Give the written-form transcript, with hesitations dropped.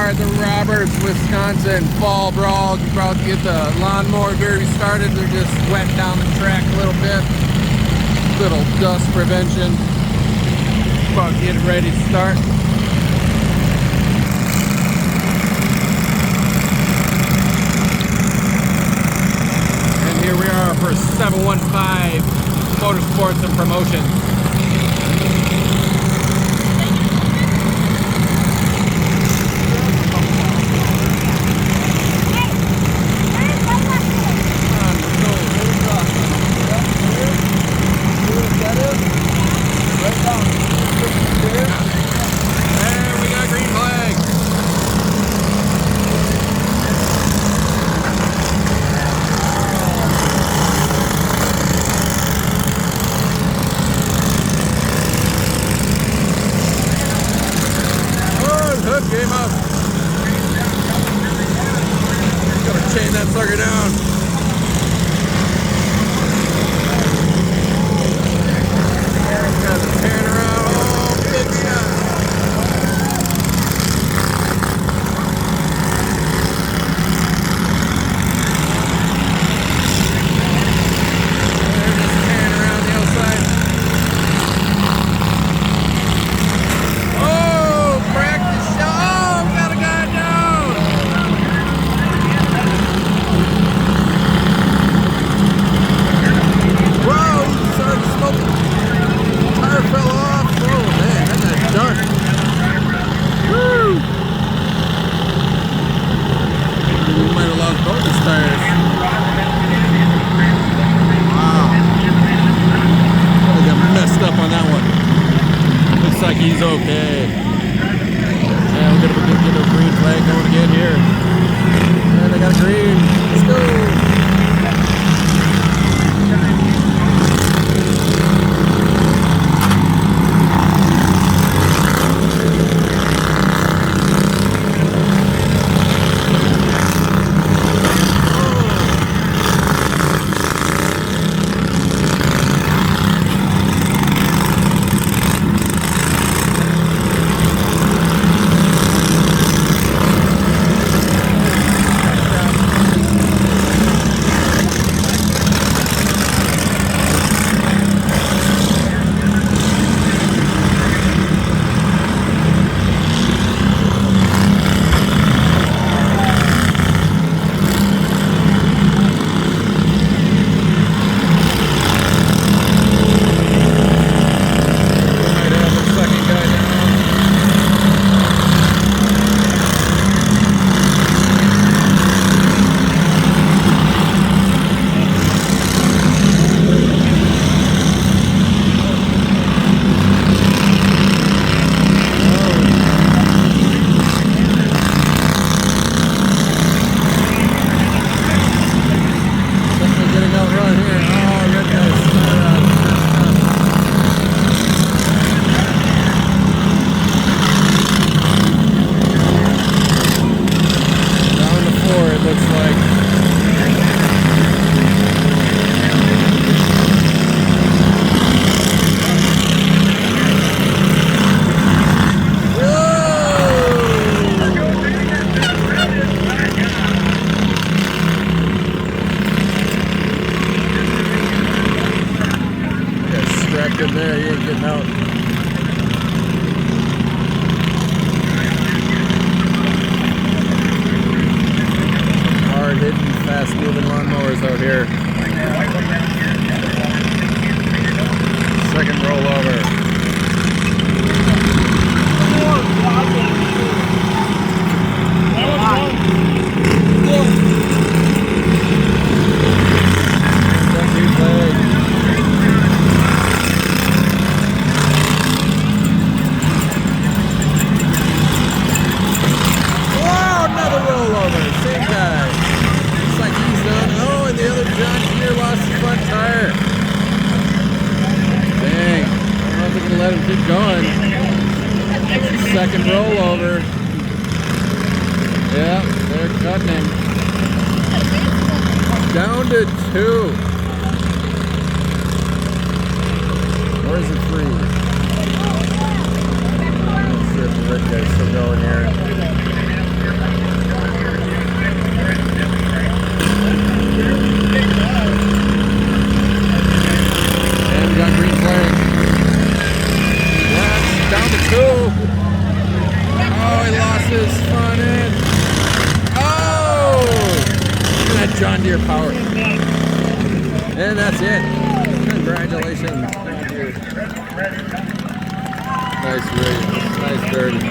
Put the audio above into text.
are at the Roberts, Wisconsin Fall Brawl. About to get the lawnmower derby started. They're just wetting down the track a little bit. Little dust prevention. About to get it ready to start. And here we are for 715 Motorsports and Promotions. Came up. Gotta chain that sucker down. Got the pan around. Oh, big shot. They're just pan around the outside. Oh, practice shot. He's okay. Yeah, we're gonna get a green flag going again here. And I got a green. Let's go. Good there, he ain't getting out. Hard hitting, fast moving lawnmowers out here. Second rollover. Let him keep going. Second rollover. Yeah, they're cutting him. Down to 2. Or is it 3? Let's see if the red guy's still going here. Oh, he lost his front end. Oh! Look at that John Deere power. And that's it. Congratulations, John Deere. Nice race. Nice birdie.